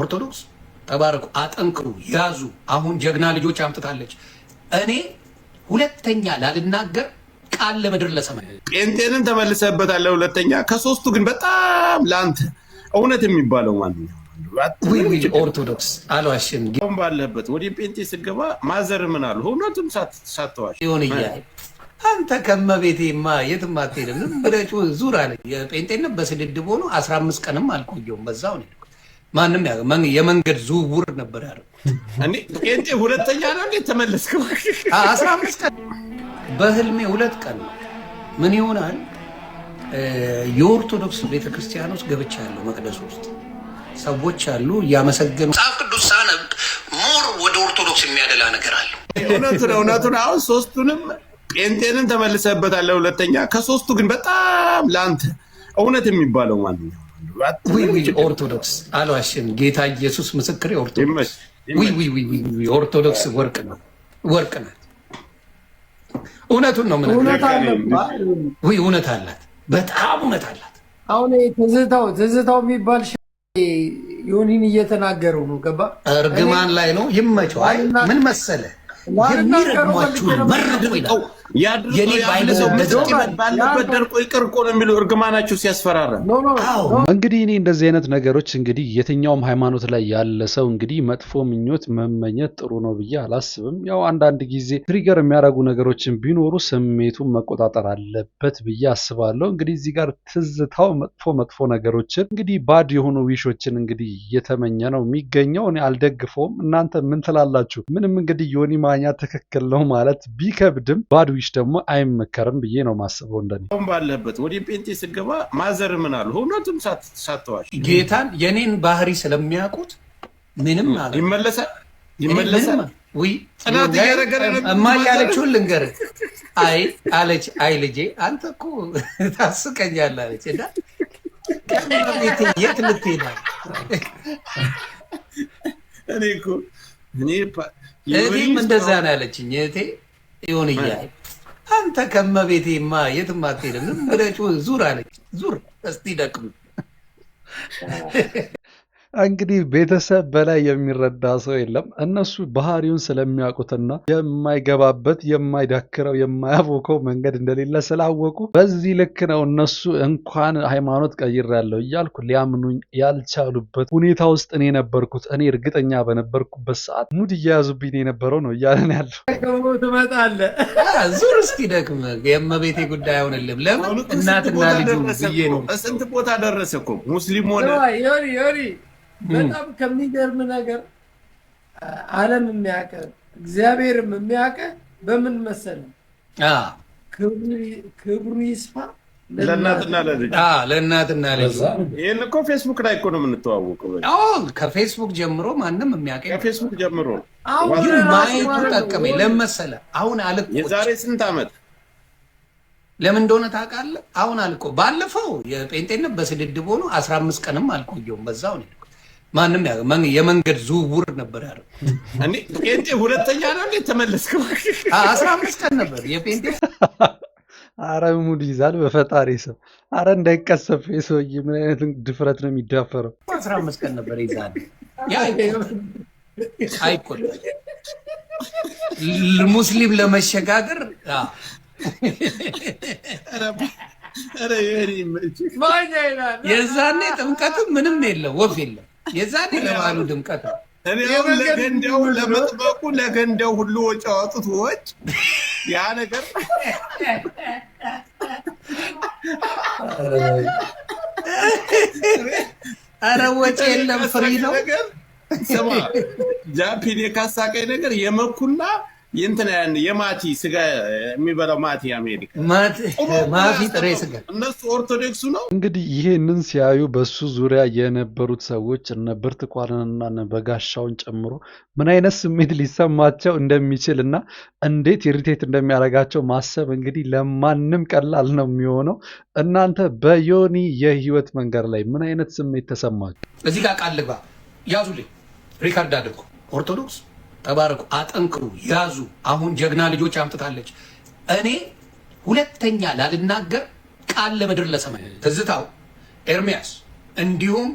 ኦርቶዶክስ ተባረኩ፣ አጠንክሩ፣ ያዙ። አሁን ጀግና ልጆች አምጥታለች። እኔ ሁለተኛ ላልናገር ቃል ለምድር ለሰማይ ጴንጤንን ተመልሰህበታለህ። ሁለተኛ ከሶስቱ ግን በጣም ለአንተ እውነት የሚባለው ማንኛው ኦርቶዶክስ አልዋሽም። አሁን ባለህበት ወደ ጴንጤ ስገባ ማዘር ምን አሉ? እውነቱም ሳትዋሽ ይሆን እያለ አንተ ከመቤቴማ የትም አትሄድም። ዝም ብለህ ዙር አለ። የጴንጤነት በስድድብ ሆኖ 15 ቀንም አልቆየሁም። በዛው ነው ማንም የመንገድ ዝውውር ነበር ያለው። እኔ ጴንጤ ሁለተኛ ነው እንዴ ተመለስከው? 15 ቀን በህልሜ 2 ቀን ነው። ምን ይሆናል? የኦርቶዶክስ ቤተክርስቲያን ውስጥ ገብቻለሁ። መቅደስ ውስጥ ሰዎች አሉ እያመሰገኑ። መጽሐፍ ቅዱስ ሳነብ ሞር ወደ ኦርቶዶክስ የሚያደላ ነገር አለ። እውነቱን አሁን ሶስቱንም ጴንጤንን ተመልሰህበታለህ። ሁለተኛ ከሶስቱ ግን በጣም ለአንተ እውነት የሚባለው ማንኛው ኦርቶዶክስ አልዋሽም። ጌታ ኢየሱስ ምስክሬ ኦርቶዶክስ ኦርቶዶክስ ወርቅ ነው፣ ወርቅ ናት። እውነቱን ነው። ምን እውነት አላት፣ በጣም እውነት አላት። አሁን ትዝታው የሚባል ዮኒን እየተናገረው ነው። ገባ እርግማን ላይ ነው። ይመቸው። አይ ምን መሰለ የሚረግሟችሁ መርዶ ይላል። የኔ ባለበት ደርቆ ይቅር እኮ ነው የሚሉ እርግማናችሁ ሲያስፈራራ። እንግዲህ እኔ እንደዚህ አይነት ነገሮች እንግዲህ የትኛውም ሃይማኖት ላይ ያለ ሰው እንግዲህ መጥፎ ምኞት መመኘት ጥሩ ነው ብዬ አላስብም። ያው አንዳንድ ጊዜ ትሪገር የሚያደርጉ ነገሮችን ቢኖሩ ስሜቱን መቆጣጠር አለበት ብዬ አስባለሁ። እንግዲህ እዚህ ጋር ትዝታው መጥፎ ነገሮችን እንግዲህ ባድ የሆኑ ዊሾችን እንግዲህ እየተመኘ ነው የሚገኘው። እኔ አልደግፈውም። እናንተ ምን ትላላችሁ? ምንም እንግዲህ ዮኒ ማኛ ትክክል ነው ማለት ቢከብድም ባድ ዊሽ ደግሞ አይመከርም ብዬ ነው ማስበው። እንደኔ አሁን ባለበት ወደ ጴንጤ ስገባ ማዘር ምን አሉ? እውነቱም ሳትዋሽ ጌታን የኔን ባህሪ ስለሚያውቁት ምንም አለ ይመለሳል። ወይ ጽናት ያረገረ እማዬ ያለችውን ልንገርህ። አይ አለች፣ አይ ልጄ አንተ እኮ ታስቀኛለህ አለች። እና የት ልትሄድ ነው? እኔም እንደዛ ነው ያለችኝ እህቴ። ይሁን እያለ አንተ ከመቤቴማ የትም አትሄድም። ዝም ብለህ ዙር አለች። ዙር እስቲ ደቅም። እንግዲህ ቤተሰብ በላይ የሚረዳ ሰው የለም። እነሱ ባህሪውን ስለሚያውቁትና የማይገባበት የማይዳክረው የማያቦከው መንገድ እንደሌለ ስላወቁ በዚህ ልክ ነው እነሱ እንኳን ሃይማኖት ቀይሬያለሁ እያልኩ ሊያምኑኝ ያልቻሉበት ሁኔታ ውስጥ እኔ ነበርኩት። እኔ እርግጠኛ በነበርኩበት ሰዓት ሙድ እየያዙብኝ የነበረው ነው እያለን ያለው። ትመጣለህ ዙር እስቲ ደክም። የእመቤቴ ጉዳይ አይሆንልም። ለምን እናትና ልጁ ብዬ ነው። ስንት ቦታ ደረሰ እኮ ሙስሊም ሆነ። ዮኒ በጣም ከሚገርም ነገር ዓለም የሚያውቅ እግዚአብሔርም የሚያውቅ በምን መሰለ? ክብሩ ይስፋ ለእናትና ለልጅ። ለእናትና ልጅ። ይሄን እኮ ፌስቡክ ላይ እኮ ነው የምንተዋወቀው። ከፌስቡክ ጀምሮ ማንም የሚያውቀኝ ከፌስቡክ ጀምሮ ግን ማየቱ ጠቀመኝ። ለምን መሰለ? አሁን አልቆ የዛሬ ስንት ዓመት ለምን እንደሆነ ታውቃለህ? አሁን አልቆ ባለፈው የጴንጤነት በስድድብ ሆኖ 15 ቀንም አልቆየሁም። በዛው ነው ማንም የመንገድ ዝውውር ነበር ያለው። እኔ ጴንጤ ሁለተኛ ነው እንዴ ተመለስከው? 15 ቀን ነበር የጴንጤ። አረ ሙድ ይዛል በፈጣሪ ስም። አረ እንዳይቀሰፍ የሰውዬ ምን አይነት ድፍረት ነው የሚዳፈረው? 15 ቀን ነበር ይዛል። አይቆል ሙስሊም ለመሸጋገር የዛኔ ጥምቀትም ምንም የለም፣ ወፍ የለም። የዛኔ ለባሉ ድምቀት ነው። ለገንዳው ለመጥበቁ ለገንዳው ሁሉ ወጪ አወጡት። ወጭ ያ ነገር ኧረ ወጪ የለም፣ ፍሪ ነው። ስማ ጃፒን የካሳቀኝ ነገር የመኩና የእንትና የማቲ ስጋ የሚበላው ማቲ አሜሪካ ማቲ ጥሬ ስጋ እነሱ ኦርቶዶክሱ ነው። እንግዲህ ይሄንን ሲያዩ በሱ ዙሪያ የነበሩት ሰዎች እነ ብርቱካንና እነ በጋሻውን ጨምሮ ምን አይነት ስሜት ሊሰማቸው እንደሚችል እና እንዴት ኢሪቴት እንደሚያደርጋቸው ማሰብ እንግዲህ ለማንም ቀላል ነው የሚሆነው። እናንተ በዮኒ የህይወት መንገድ ላይ ምን አይነት ስሜት ተሰማችሁ? እዚህ ጋር ቃል ልግባ፣ ያዙልኝ፣ ሪካርድ አድርጉ። ኦርቶዶክስ ተባረኩ፣ አጠንክሩ፣ ያዙ። አሁን ጀግና ልጆች አምጥታለች። እኔ ሁለተኛ ላልናገር ቃል ለምድር ለሰማይ። ትዝታው ኤርሚያስ እንዲሁም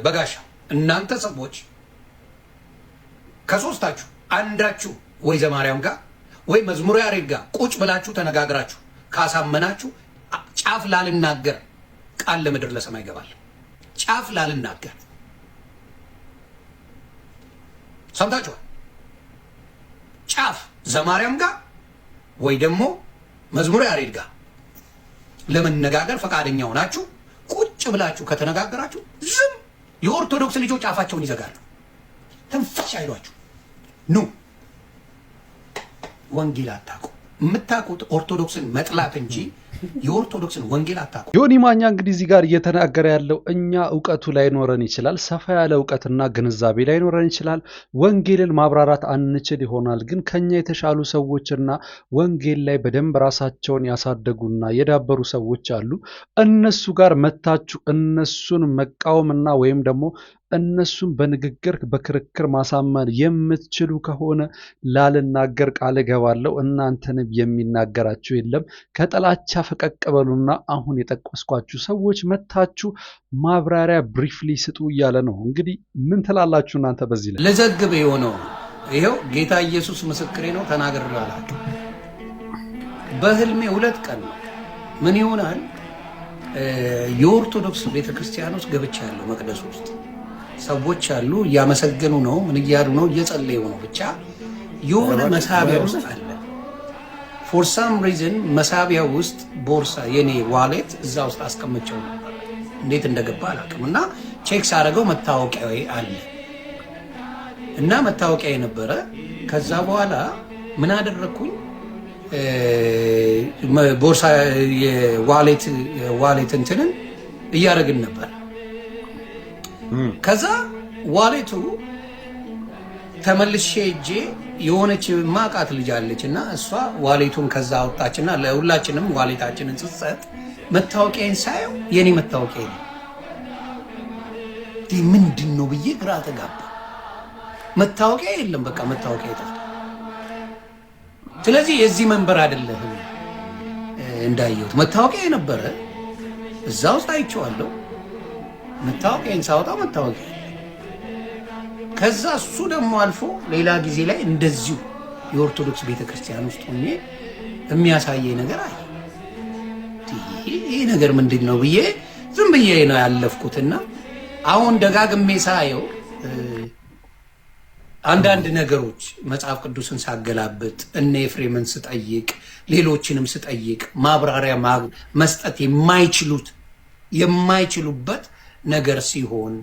በጋሻው እናንተ ሰዎች ከሶስታችሁ አንዳችሁ ወይ ዘማርያም ጋር ወይ መዝሙር ያሬድ ጋር ቁጭ ብላችሁ ተነጋግራችሁ ካሳመናችሁ ጫፍ ላልናገር ቃል ለምድር ለሰማይ ይገባል። ጫፍ ላልናገር ሰምታችኋል። ጫፍ ዘማርያም ጋር ወይ ደግሞ መዝሙር ያሬድ ጋር ለመነጋገር ፈቃደኛ ሆናችሁ ቁጭ ብላችሁ ከተነጋገራችሁ ዝም የኦርቶዶክስ ልጆች አፋቸውን ይዘጋሉ። ትንፋሽ አይሏችሁ። ኑ ወንጌል አታውቁ። የምታውቁት ኦርቶዶክስን መጥላት እንጂ የኦርቶዶክስን ወንጌል አታውቁ። ዮኒ ማኛ እንግዲህ እዚህ ጋር እየተናገረ ያለው እኛ እውቀቱ ላይኖረን ይችላል፣ ሰፋ ያለ እውቀትና ግንዛቤ ላይኖረን ይችላል፣ ወንጌልን ማብራራት አንችል ይሆናል። ግን ከኛ የተሻሉ ሰዎችና ወንጌል ላይ በደንብ ራሳቸውን ያሳደጉና የዳበሩ ሰዎች አሉ። እነሱ ጋር መታችሁ እነሱን መቃወምና ወይም ደግሞ እነሱን በንግግር በክርክር ማሳመን የምትችሉ ከሆነ ላልናገር ቃል እገባለሁ። እናንተንም የሚናገራችሁ የለም። ከጥላቻ ፈቀቅ በሉና አሁን የጠቀስኳችሁ ሰዎች መታችሁ ማብራሪያ ብሪፍሊ ስጡ እያለ ነው። እንግዲህ ምን ትላላችሁ እናንተ በዚህ ላይ? ለዘግብ የሆነው ይኸው ጌታ ኢየሱስ ምስክሬ ነው። ተናግሬ አላውቅም። በህልሜ 2 ቀን ነው ምን ይሆናል የኦርቶዶክስ ቤተክርስቲያን ውስጥ ገብቻለሁ። መቅደስ ውስጥ ሰዎች አሉ፣ እያመሰገኑ ነው፣ ምን እያሉ ነው፣ እየጸለዩ ነው። ብቻ የሆነ መሳቢያ ውስጥ አለ። ፎር ሳም ሪዝን መሳቢያ ውስጥ ቦርሳ የኔ ዋሌት እዛ ውስጥ አስቀምጨው ነበር። እንዴት እንደገባ አላውቅም። እና ቼክ ሳደርገው መታወቂያ አለ እና መታወቂያ የነበረ ከዛ በኋላ ምን አደረኩኝ? ቦርሳ የዋሌት እንትንን እያደረግን ነበር። ከዛ ዋሌቱ ተመልሼ እጄ የሆነች ማቃት ልጅ አለች እና እሷ ዋሌቱን ከዛ አወጣችና ለሁላችንም ዋሌታችንን ስትሰጥ መታወቂያን ሳየው የኔ መታወቂያ ነው። ምንድን ነው ብዬ ግራ ተጋባ። መታወቂያ የለም፣ በቃ መታወቂያ ይጠፋል። ስለዚህ የዚህ መንበር አይደለህም እንዳየሁት መታወቂያ የነበረ እዛ ውስጥ አይቼዋለሁ። መታወቂያን ሳወጣ መታወቂያ ከዛ እሱ ደግሞ አልፎ ሌላ ጊዜ ላይ እንደዚሁ የኦርቶዶክስ ቤተክርስቲያን ውስጥ ሆኜ የሚያሳየኝ ነገር አለ። ይሄ ነገር ምንድን ነው ብዬ ዝም ብዬ ነው ያለፍኩትና አሁን ደጋግሜ ሳየው አንዳንድ ነገሮች መጽሐፍ ቅዱስን ሳገላብጥ እነ ኤፍሬምን ስጠይቅ ሌሎችንም ስጠይቅ ማብራሪያ መስጠት የማይችሉበት ነገር ሲሆን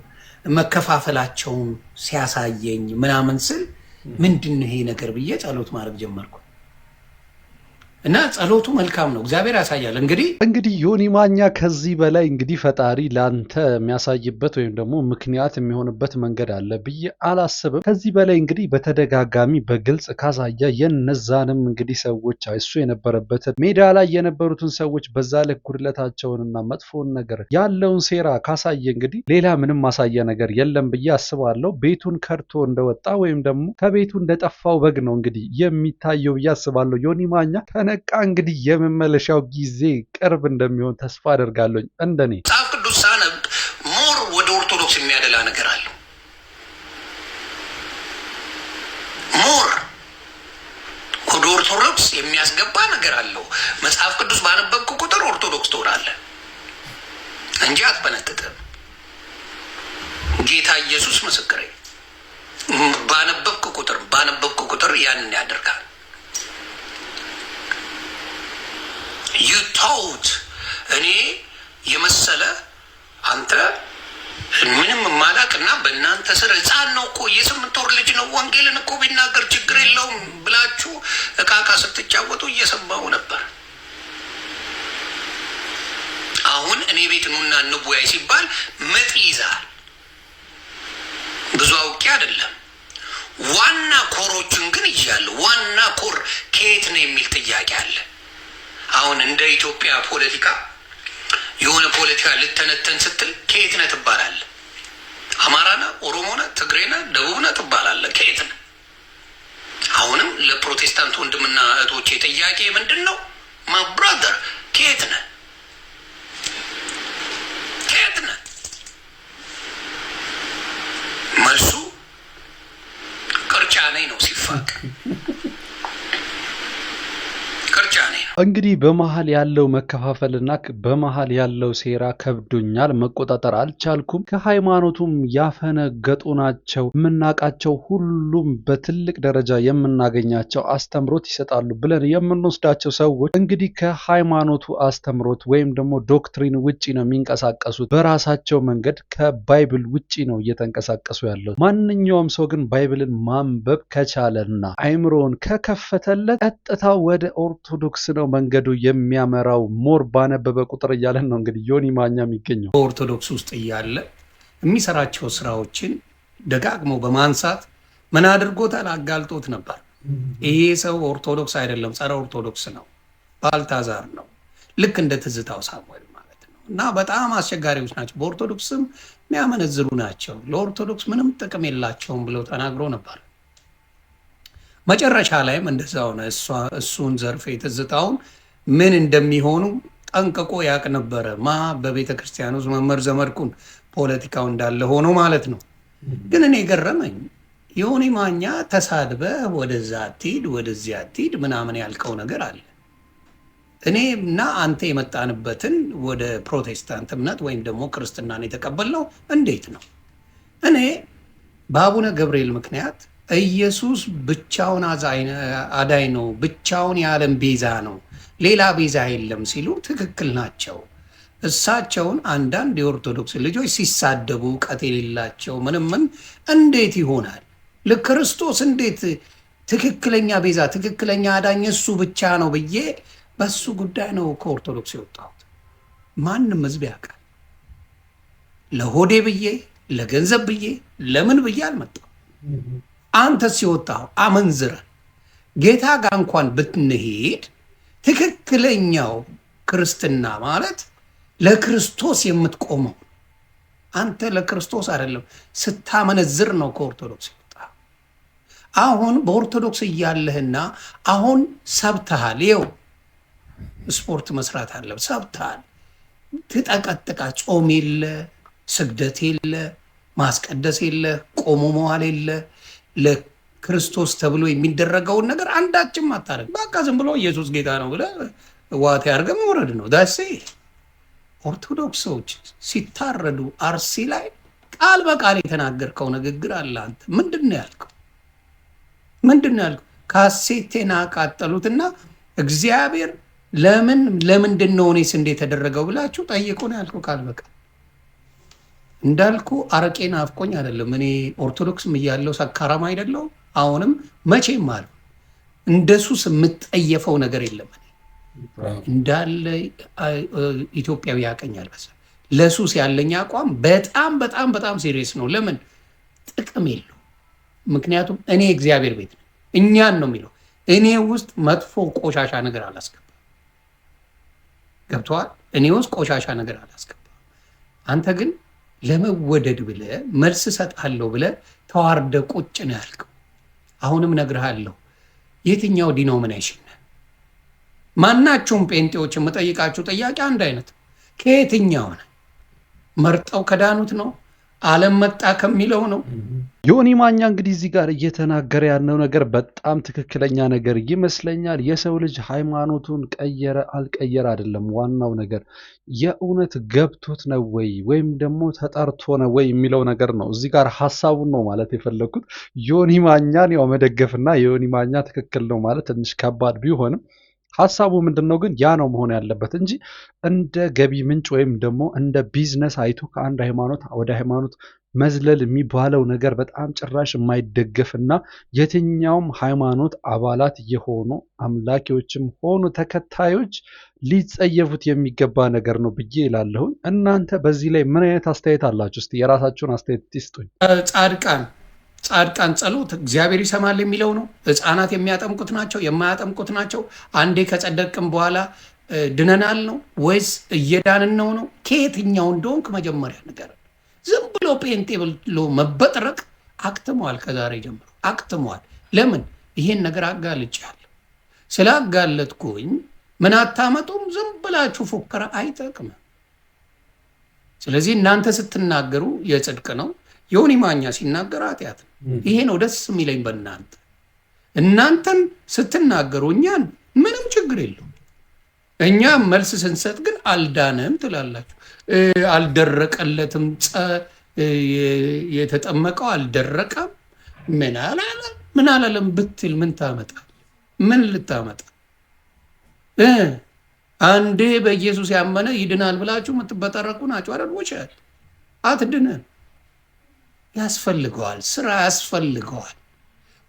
መከፋፈላቸውን ሲያሳየኝ ምናምን ስል ምንድን ነው ይሄ ነገር ብዬ ጸሎት ማድረግ ጀመርኩ። እና ጸሎቱ መልካም ነው፣ እግዚአብሔር ያሳያል። እንግዲህ ዮኒ ማኛ ከዚህ በላይ እንግዲህ ፈጣሪ ላንተ የሚያሳይበት ወይም ደግሞ ምክንያት የሚሆንበት መንገድ አለ ብዬ አላስብም። ከዚህ በላይ እንግዲህ በተደጋጋሚ በግልጽ ካሳያ የነዛንም እንግዲህ ሰዎች እሱ የነበረበትን ሜዳ ላይ የነበሩትን ሰዎች በዛ ላይ ጉድለታቸውንና መጥፎን ነገር ያለውን ሴራ ካሳየ እንግዲህ ሌላ ምንም ማሳያ ነገር የለም ብዬ አስባለሁ። ቤቱን ከድቶ እንደወጣ ወይም ደግሞ ከቤቱ እንደጠፋው በግ ነው እንግዲህ የሚታየው ብዬ አስባለሁ። ዮኒ ማኛ ነቃ እንግዲህ የመመለሻው ጊዜ ቅርብ እንደሚሆን ተስፋ አደርጋለሁ። እንደኔ መጽሐፍ ቅዱስ ሳነብ ሞር ወደ ኦርቶዶክስ የሚያደላ ነገር አለ። ሞር ወደ ኦርቶዶክስ የሚያስገባ ነገር አለው። መጽሐፍ ቅዱስ ባነበብኩ ቁጥር ኦርቶዶክስ ትሆናለህ እንጂ አትበነጥጥም። ጌታ ኢየሱስ ምስክሬ፣ ባነበብኩ ቁጥር ያንን ያደርጋል። ዩታውት እኔ የመሰለ አንተ ምንም ማላቅና በእናንተ ስር ሕፃን ነው እኮ የ8 ወር ልጅ ነው ወንጌልን እኮ ቢናገር ችግር የለውም ብላችሁ እቃቃ ስትጫወቱ እየሰማው ነበር። አሁን እኔ ቤት ኑና እንወያይ ሲባል ምጥ ይዛል። ብዙ አውቄ አይደለም፣ ዋና ኮሮቹን ግን ይያለሁ። ዋና ኮር ከየት ነው የሚል ጥያቄ አለ። አሁን እንደ ኢትዮጵያ ፖለቲካ የሆነ ፖለቲካ ልተነተን ስትል ከየት ነህ ትባላለህ። አማራ ነህ፣ ኦሮሞ ነህ፣ ትግሬ ነህ፣ ደቡብ ነህ ትባላለህ። ከየት ነህ? አሁንም ለፕሮቴስታንት ወንድምና እህቶቼ ጥያቄ ምንድን ነው? ማይ ብራዘር ከየት ነህ? ከየት ነህ? ነኝ ነው ሲፋቅ ቅርጫ ነኝ። እንግዲህ በመሀል ያለው መከፋፈልና በመሀል ያለው ሴራ ከብዶኛል፣ መቆጣጠር አልቻልኩም። ከሃይማኖቱም ያፈነገጡ ናቸው የምናውቃቸው ሁሉም በትልቅ ደረጃ የምናገኛቸው አስተምሮት ይሰጣሉ ብለን የምንወስዳቸው ሰዎች እንግዲህ ከሃይማኖቱ አስተምሮት ወይም ደግሞ ዶክትሪን ውጪ ነው የሚንቀሳቀሱት። በራሳቸው መንገድ ከባይብል ውጪ ነው እየተንቀሳቀሱ ያለው። ማንኛውም ሰው ግን ባይብልን ማንበብ ከቻለና አይምሮውን ከከፈተለት ቀጥታ ወደ ኦርቶዶክስ ነው መንገዱ የሚያመራው። ሞር ባነበበ ቁጥር እያለን ነው እንግዲህ ዮኒ ማኛ የሚገኘው። በኦርቶዶክስ ውስጥ እያለ የሚሰራቸው ስራዎችን ደጋግሞ በማንሳት ምን አድርጎታል? አጋልጦት ነበር። ይሄ ሰው ኦርቶዶክስ አይደለም፣ ጸረ ኦርቶዶክስ ነው፣ ባልታዛር ነው፣ ልክ እንደ ትዝታው ሳሙኤል ማለት ነው። እና በጣም አስቸጋሪዎች ናቸው፣ በኦርቶዶክስም የሚያመነዝሩ ናቸው፣ ለኦርቶዶክስ ምንም ጥቅም የላቸውም ብለው ተናግሮ ነበር። መጨረሻ ላይም እንደዛ ሆነ። እሱን ዘርፌ ትዝታውን ምን እንደሚሆኑ ጠንቅቆ ያቅ ነበረ። በቤተ ክርስቲያን ውስጥ መምህር ዘመድኩን ፖለቲካው እንዳለ ሆኖ ማለት ነው። ግን እኔ ገረመኝ፣ ዮኒ ማኛ ተሳድበ ወደዛ አትሂድ ወደዚያ አትሂድ ምናምን ያልከው ነገር አለ። እኔ እና አንተ የመጣንበትን ወደ ፕሮቴስታንት እምነት ወይም ደግሞ ክርስትናን የተቀበልነው እንዴት ነው? እኔ በአቡነ ገብርኤል ምክንያት ኢየሱስ ብቻውን አዳኝ ነው፣ ብቻውን የዓለም ቤዛ ነው፣ ሌላ ቤዛ የለም ሲሉ ትክክል ናቸው። እሳቸውን አንዳንድ የኦርቶዶክስ ልጆች ሲሳደቡ እውቀት የሌላቸው ምንም እንዴት ይሆናል? ለክርስቶስ እንዴት ትክክለኛ ቤዛ ትክክለኛ አዳኝ እሱ ብቻ ነው ብዬ በሱ ጉዳይ ነው ከኦርቶዶክስ የወጣሁት። ማንም ህዝብ ያውቃል። ለሆዴ ብዬ ለገንዘብ ብዬ ለምን ብዬ አልመጣም። አንተ ሲወጣው አመንዝረ ጌታ ጋር እንኳን ብትንሄድ ትክክለኛው ክርስትና ማለት ለክርስቶስ የምትቆመው አንተ ለክርስቶስ አይደለም ስታመነዝር ነው ከኦርቶዶክስ ይወጣ። አሁን በኦርቶዶክስ እያለህና አሁን ሰብተሃል። ይኸው ስፖርት መስራት አለ ሰብተሃል። ትጠቀጥቃ ጾም የለ ስግደት የለ ማስቀደስ የለ ቆሞ መዋል የለ ለክርስቶስ ተብሎ የሚደረገውን ነገር አንዳችም አታረግ። በቃ ዝም ብሎ ኢየሱስ ጌታ ነው ብለህ ዋት ያርገም ወረድ ነው ዳሴ። ኦርቶዶክሶች ሲታረዱ አርሲ ላይ ቃል በቃል የተናገርከው ንግግር አለ። አንተ ምንድነው ያልከው? ካሴቴና አቃጠሉትና እግዚአብሔር ለምንድነው እኔስ እንዴት ተደረገው ብላችሁ ጠይቁ ነው ያልከው ቃል በቃል። እንዳልኩ አረቄን አፍቆኝ አይደለም። እኔ ኦርቶዶክስም እያለው ሰካራም አይደለው። አሁንም መቼም አለ እንደሱስ የምትጠየፈው ነገር የለም። እንዳለ ኢትዮጵያዊ ያቀኛል። በዛ ለሱስ ያለኝ አቋም በጣም በጣም በጣም ሲሪየስ ነው። ለምን ጥቅም የለው። ምክንያቱም እኔ እግዚአብሔር ቤት ነኝ። እኛን ነው የሚለው። እኔ ውስጥ መጥፎ ቆሻሻ ነገር አላስገባም። ገብቶሃል? እኔ ውስጥ ቆሻሻ ነገር አላስገባም። አንተ ግን ለመወደድ ብለ መልስ ሰጣለሁ ብለ ተዋርደ ቁጭ ነው ያልከው። አሁንም ነግርሃለሁ፣ የትኛው ዲኖሚኔሽን ማናቸውም ጴንጤዎች የምጠይቃችሁ ጥያቄ አንድ አይነት፣ ከየትኛው ነው መርጠው ከዳኑት ነው ዓለም መጣ ከሚለው ነው? ዮኒ ማኛ እንግዲህ እዚህ ጋር እየተናገረ ያለው ነገር በጣም ትክክለኛ ነገር ይመስለኛል። የሰው ልጅ ሃይማኖቱን ቀየረ አልቀየረ አይደለም ዋናው ነገር፣ የእውነት ገብቶት ነው ወይ ወይም ደግሞ ተጠርቶ ነው ወይ የሚለው ነገር ነው። እዚህ ጋር ሐሳቡን ነው ማለት የፈለኩት። ዮኒ ማኛን ያው መደገፍና የዮኒ ማኛ ትክክል ነው ማለት ትንሽ ከባድ ቢሆንም ሐሳቡ ምንድነው ግን ያ ነው መሆን ያለበት እንጂ እንደ ገቢ ምንጭ ወይም ደግሞ እንደ ቢዝነስ አይቶ ከአንድ ሃይማኖት ወደ ሃይማኖት መዝለል የሚባለው ነገር በጣም ጭራሽ የማይደገፍና የትኛውም ሃይማኖት አባላት የሆኑ አምላኪዎችም ሆኑ ተከታዮች ሊጸየፉት የሚገባ ነገር ነው ብዬ እላለሁ። እናንተ በዚህ ላይ ምን አይነት አስተያየት አላችሁ? እስቲ የራሳችሁን አስተያየት ይስጡኝ። ጻድቃን ጸሎት እግዚአብሔር ይሰማል የሚለው ነው። ህፃናት የሚያጠምቁት ናቸው የማያጠምቁት ናቸው? አንዴ ከጸደቅም በኋላ ድነናል ነው ወይስ እየዳንን ነው? ከየትኛው እንደሆንክ መጀመሪያ ነገር ዝም ብሎ ጴንጤ ብሎ መበጥረቅ አክትሟል። ከዛሬ ጀምሮ አክትሟል። ለምን ይሄን ነገር አጋልጫለሁ። ስላጋለጥኩኝ ምን አታመጡም? ዝም ብላችሁ ፉከራ አይጠቅምም። ስለዚህ እናንተ ስትናገሩ የጽድቅ ነው፣ ዮኒ ማኛ ሲናገር ኃጢአት ነው። ይሄ ነው ደስ የሚለኝ በእናንተ። እናንተን ስትናገሩ እኛን ምንም ችግር የለው። እኛ መልስ ስንሰጥ ግን አልዳነም ትላላችሁ። አልደረቀለትም፣ የተጠመቀው አልደረቀም፣ ምን አላለም ብትል ምን ታመጣል? ምን ልታመጣ? አንዴ በኢየሱስ ያመነ ይድናል ብላችሁ የምትበጠረቁ ናቸው አይደል? ውሸት። አትድነን። ያስፈልገዋል፣ ስራ ያስፈልገዋል።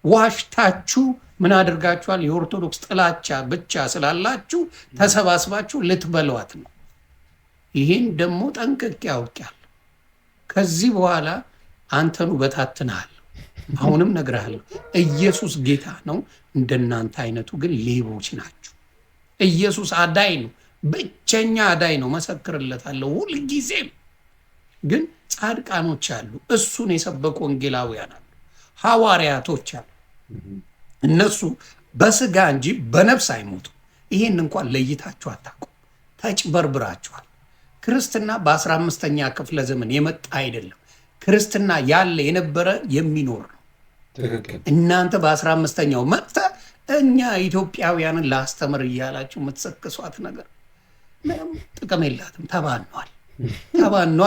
ዋሽታችሁ ምን አድርጋችኋል? የኦርቶዶክስ ጥላቻ ብቻ ስላላችሁ ተሰባስባችሁ ልትበሏት ነው። ይህን ደግሞ ጠንቅቄ ያውቃል። ከዚህ በኋላ አንተኑ በታትናል። አሁንም ነግርሃለሁ፣ ኢየሱስ ጌታ ነው። እንደናንተ አይነቱ ግን ሌቦች ናቸው። ኢየሱስ አዳይ ነው፣ ብቸኛ አዳይ ነው። መሰክርለታለሁ ሁልጊዜም። ግን ጻድቃኖች አሉ፣ እሱን የሰበኩ ወንጌላውያን አሉ፣ ሐዋርያቶች አሉ። እነሱ በስጋ እንጂ በነፍስ አይሞቱ። ይሄን እንኳን ለይታችሁ አታውቁም። ተጭበርብራችኋል። ክርስትና በ15ኛ ክፍለ ዘመን የመጣ አይደለም። ክርስትና ያለ የነበረ የሚኖር ነው። እናንተ በ15ኛው መጥተ እኛ ኢትዮጵያውያንን ላስተምር እያላችሁ የምትሰክሷት ነገር ምንም ጥቅም የላትም። ተባኗል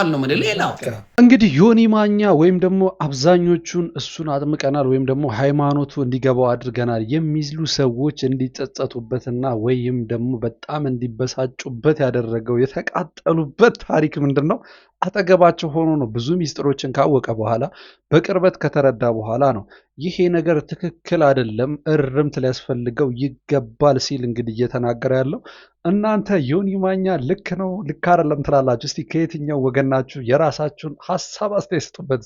ነው ምን ሌላው እንግዲህ ዮኒ ማኛ ወይም ደግሞ አብዛኞቹን እሱን አጥምቀናል ወይም ደግሞ ሃይማኖቱ እንዲገባው አድርገናል የሚሉ ሰዎች እንዲጸጸቱበትና ወይም ደግሞ በጣም እንዲበሳጩበት ያደረገው የተቃጠሉበት ታሪክ ምንድን ነው? አጠገባቸው ሆኖ ነው። ብዙ ሚስጥሮችን ካወቀ በኋላ በቅርበት ከተረዳ በኋላ ነው ይሄ ነገር ትክክል አይደለም፣ እርምት ሊያስፈልገው ይገባል ሲል እንግዲህ እየተናገረ ያለው። እናንተ ዮኒ ማኛ ልክ ነው ልክ አይደለም ትላላችሁ? እስቲ ከየትኛው ወገን ናችሁ? የራሳችሁን ሀሳብ አስተያየት ስጡበት።